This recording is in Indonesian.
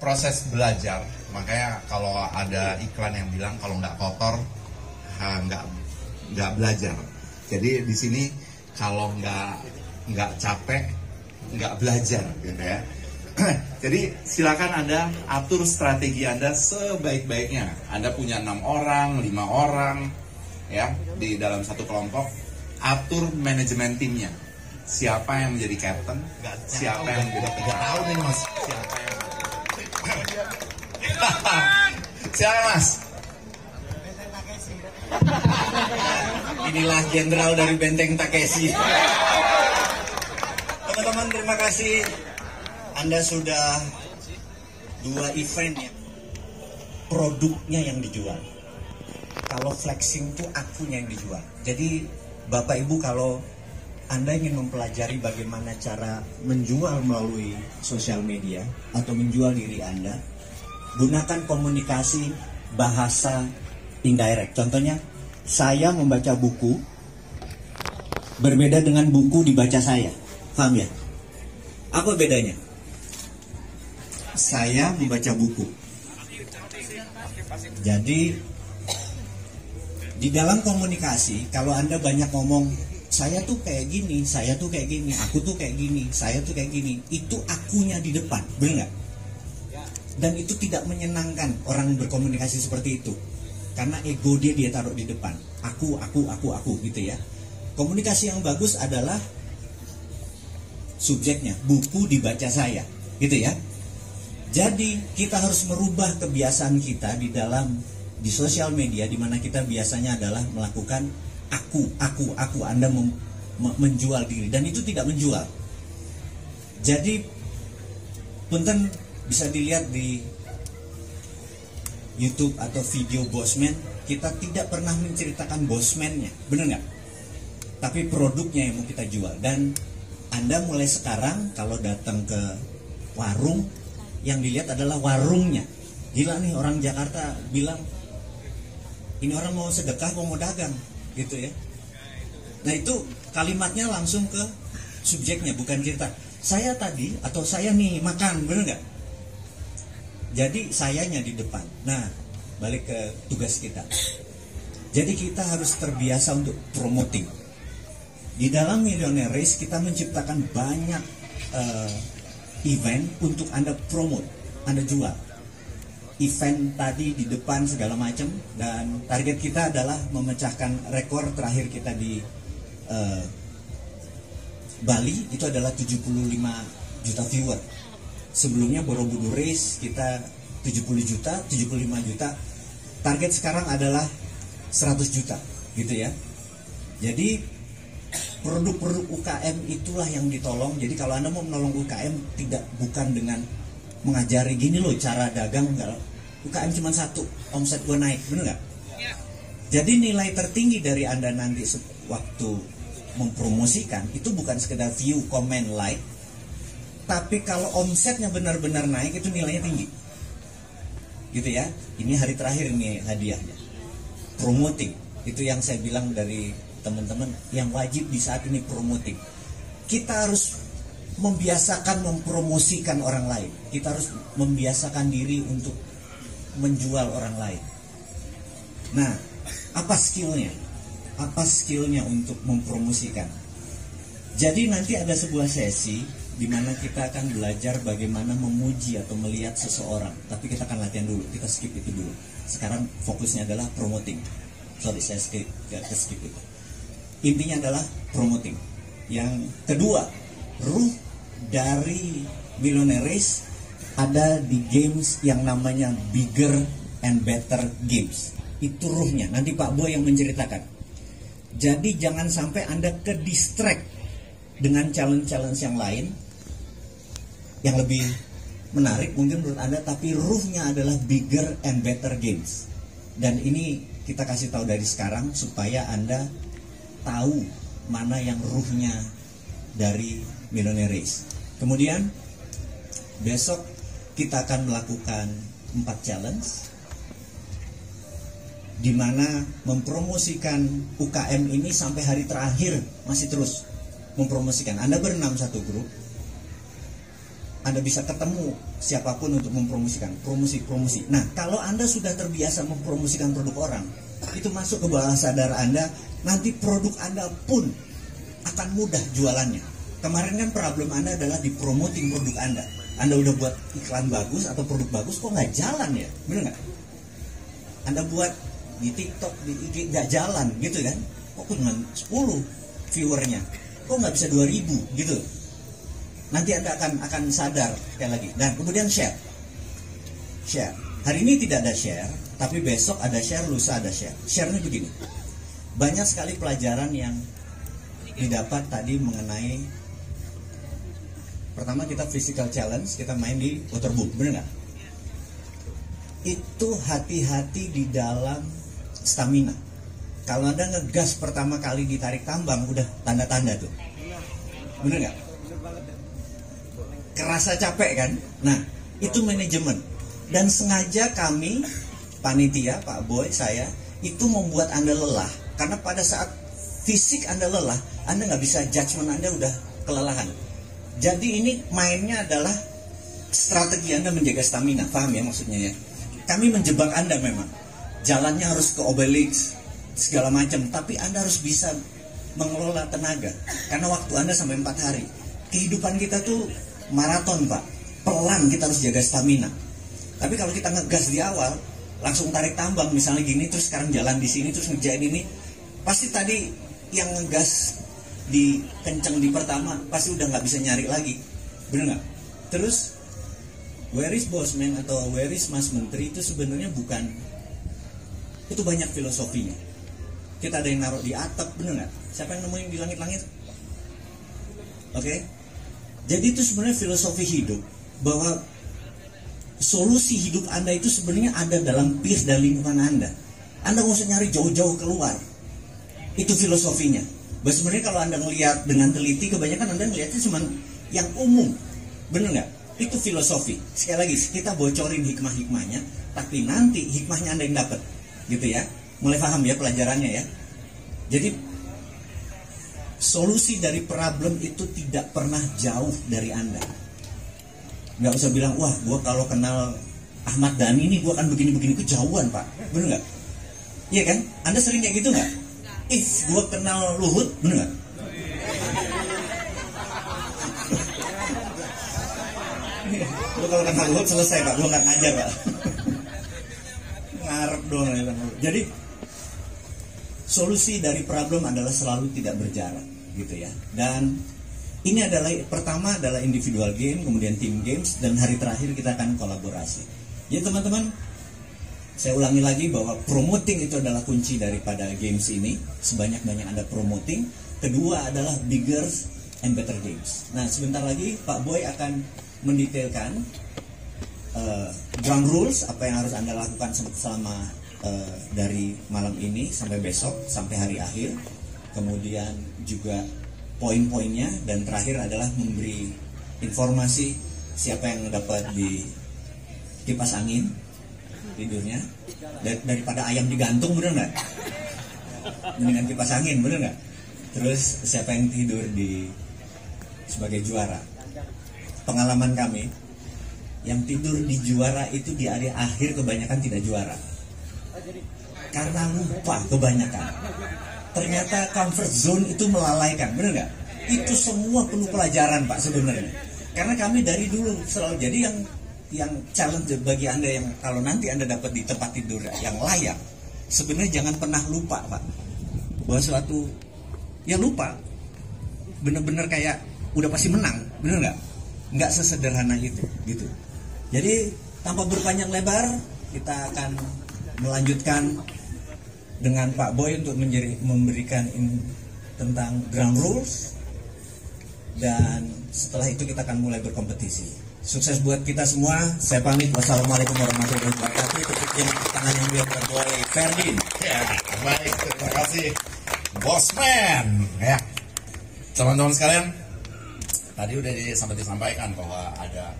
proses belajar. Makanya kalau ada iklan yang bilang kalau nggak kotor nggak belajar. Jadi di sini kalau nggak capek nggak belajar gitu ya. Jadi silakan Anda atur strategi Anda sebaik-baiknya. Anda punya 6 orang, 5 orang ya di dalam satu kelompok, atur manajemen timnya. Siapa yang menjadi captain, siapa yang menjadi penyerang. Tahu nih Mas, siapa yang siapa Mas? Inilah jenderal dari Benteng Takeshi. Teman-teman, terima kasih. Anda sudah 2 event ya. Produknya yang dijual. Kalau flexing itu akunya yang dijual. Jadi Bapak Ibu, kalau Anda ingin mempelajari bagaimana cara menjual melalui sosial media atau menjual diri Anda, gunakan komunikasi bahasa indirect. Contohnya, saya membaca buku berbeda dengan buku dibaca saya. Paham ya? Apa bedanya? Saya membaca buku. Jadi di dalam komunikasi, kalau Anda banyak ngomong, saya tuh kayak gini, saya tuh kayak gini, aku tuh kayak gini, saya tuh kayak gini, itu akunya di depan, benar nggak? Dan itu tidak menyenangkan orang berkomunikasi seperti itu, karena ego dia taruh di depan, aku gitu ya. Komunikasi yang bagus adalah subjeknya, buku dibaca saya, gitu ya. Jadi kita harus merubah kebiasaan kita di sosial media, di mana kita biasanya adalah melakukan aku. Anda menjual diri, dan itu tidak menjual. Jadi punten bisa dilihat di YouTube atau video Bossman, kita tidak pernah menceritakan Bossman-nya, benar nggak? Tapi produknya yang mau kita jual. Dan Anda mulai sekarang kalau datang ke warung, yang dilihat adalah warungnya. Gila nih, orang Jakarta bilang, ini orang mau sedekah mau dagang gitu ya. Nah itu kalimatnya langsung ke subjeknya, bukan cerita saya tadi atau saya nih makan, bener nggak? Jadi sayanya di depan. Nah balik ke tugas kita. Jadi kita harus terbiasa untuk promoting. Di dalam Millionaire Race kita menciptakan banyak event untuk Anda promote, Anda jual. Event tadi di depan segala macam, dan target kita adalah memecahkan rekor terakhir kita di Bali, itu adalah 75 juta viewer. Sebelumnya Borobudur Race kita 70 juta, 75 juta. Target sekarang adalah 100 juta, gitu ya. Jadi produk-produk UKM itulah yang ditolong. Jadi kalau Anda mau menolong UKM, bukan dengan mengajari gini loh cara dagang, enggak. UKM cuma 1, omset gue naik, bener nggak? Ya. Jadi nilai tertinggi dari Anda nanti waktu mempromosikan itu bukan sekedar view, comment, like, tapi kalau omsetnya benar-benar naik itu nilainya tinggi, gitu ya. Ini hari terakhir ini hadiahnya. Promoting itu yang saya bilang dari teman-teman, yang wajib di saat ini promoting. Kita harus membiasakan mempromosikan orang lain. Kita harus membiasakan diri untuk menjual orang lain. Nah, apa skillnya? Apa skillnya untuk mempromosikan? Jadi nanti ada sebuah sesi di mana kita akan belajar bagaimana memuji atau melihat seseorang. Tapi kita akan latihan dulu, kita skip itu dulu. Sekarang fokusnya adalah promoting. Sorry, saya skip itu. Intinya adalah promoting. Yang kedua, ruh dari Millionaire Race ada di games yang namanya Bigger and Better Games. Itu ruhnya, nanti Pak Boy yang menceritakan. Jadi jangan sampai Anda ke distract dengan challenge-challenge yang lain yang lebih menarik mungkin menurut Anda, tapi ruhnya adalah Bigger and Better Games. Dan ini kita kasih tahu dari sekarang supaya Anda tahu mana yang ruhnya dari Millionaire Race. Kemudian besok kita akan melakukan 4 challenge di mana mempromosikan UKM ini sampai hari terakhir, masih terus mempromosikan. Anda berenam satu grup, Anda bisa ketemu siapapun untuk mempromosikan, promosi. Nah, kalau Anda sudah terbiasa mempromosikan produk orang, itu masuk ke bawah sadar Anda, nanti produk Anda pun akan mudah jualannya. Kemarin kan problem Anda adalah di promoting produk Anda. Anda udah buat iklan bagus atau produk bagus, kok nggak jalan ya? Bener nggak? Anda buat di TikTok, di IG, nggak jalan gitu kan? Kok cuma 10 viewernya? Kok nggak bisa 2000 gitu? Nanti Anda akan sadar sekali lagi. Dan kemudian share. Hari ini tidak ada share, tapi besok ada share, lusa ada share. Share-nya begini. Banyak sekali pelajaran yang didapat tadi mengenai, pertama kita physical challenge, kita main di waterboom, bener nggak? Itu hati-hati di dalam stamina. Kalau Anda ngegas pertama kali ditarik tambang, udah tanda-tanda tuh, bener nggak? Kerasa capek kan? Nah, itu manajemen. Dan sengaja kami, panitia, Pak Boy, saya, itu membuat Anda lelah. Karena pada saat fisik Anda lelah, Anda nggak bisa judgement Anda udah kelelahan. Jadi ini mainnya adalah strategi Anda menjaga stamina. Paham ya maksudnya ya? Kami menjebak Anda memang. Jalannya harus ke Obelix, segala macam. Tapi Anda harus bisa mengelola tenaga. Karena waktu Anda sampai 4 hari. Kehidupan kita tuh maraton, Pak. Pelan kita harus jaga stamina. Tapi kalau kita ngegas di awal, langsung tarik tambang misalnya gini, terus sekarang jalan di sini, terus ngerjain ini, pasti tadi yang ngegas di kenceng di pertama pasti udah nggak bisa nyari lagi, bener nggak? Terus where is boss man atau where is mas menteri itu sebenarnya bukan, itu banyak filosofinya. Kita ada yang naruh di atap, bener nggak? Siapa yang nemuin di langit-langit? Oke? Jadi itu sebenarnya filosofi hidup, bahwa solusi hidup Anda itu sebenarnya ada dalam peers dan lingkungan Anda. Anda nggak usah nyari jauh-jauh keluar. Itu filosofinya. Bahwa sebenarnya kalau Anda ngelihat dengan teliti, kebanyakan Anda ngelihatnya cuma yang umum. Bener nggak? Itu filosofi. Sekali lagi, kita bocorin hikmah-hikmahnya, tapi nanti hikmahnya Anda yang dapat. Gitu ya. Mulai paham ya pelajarannya ya. Jadi, solusi dari problem itu tidak pernah jauh dari Anda. Nggak usah bilang, wah gue kalau kenal Ahmad Dhani ini gue akan begini-begini, kejauhan Pak. Bener nggak? Iya kan? Anda sering kayak gitu nggak? Gue kenal Luhut, bener nggak? Gue kalau kenal Luhut selesai Pak, gue nggak ngajar Pak. Ngarep doang. Jadi solusi dari problem adalah selalu tidak berjarak, gitu ya. Dan ini adalah, pertama adalah individual game, kemudian team games, dan hari terakhir kita akan kolaborasi. Jadi teman-teman, saya ulangi lagi bahwa promoting itu adalah kunci daripada games ini. Sebanyak-banyak Anda promoting. Kedua adalah bigger and better games. Nah, sebentar lagi Pak Boy akan mendetailkan ground rules, apa yang harus Anda lakukan selama dari malam ini sampai besok, sampai hari akhir. Kemudian juga poin-poinnya, dan terakhir adalah memberi informasi siapa yang dapat di kipas angin tidurnya daripada ayam digantung, bener nggak? Mendingan kipas angin, bener nggak? Terus siapa yang tidur di sebagai juara? Pengalaman kami, yang tidur di juara itu di area akhir kebanyakan tidak juara karena lupa kebanyakan. Ternyata comfort zone itu melalaikan, bener nggak? Itu semua perlu pelajaran Pak sebenarnya. Karena kami dari dulu selalu, jadi yang challenge bagi Anda yang kalau nanti Anda dapat di tempat tidur yang layak, sebenarnya jangan pernah lupa Pak, bahwa suatu ya lupa, bener-bener kayak udah pasti menang, bener nggak? Nggak sesederhana itu, gitu. Jadi tanpa berpanjang lebar, kita akan melanjutkan dengan Pak Boy untuk memberikan tentang ground rules, dan setelah itu kita akan mulai berkompetisi. Sukses buat kita semua. Saya pamit. Wassalamualaikum warahmatullahi wabarakatuh. Tepuk tangan yang biar Pak Boy Ferdin. Ya, baik, terima kasih Bosman. Ya, teman-teman sekalian, tadi udah disampaikan bahwa ada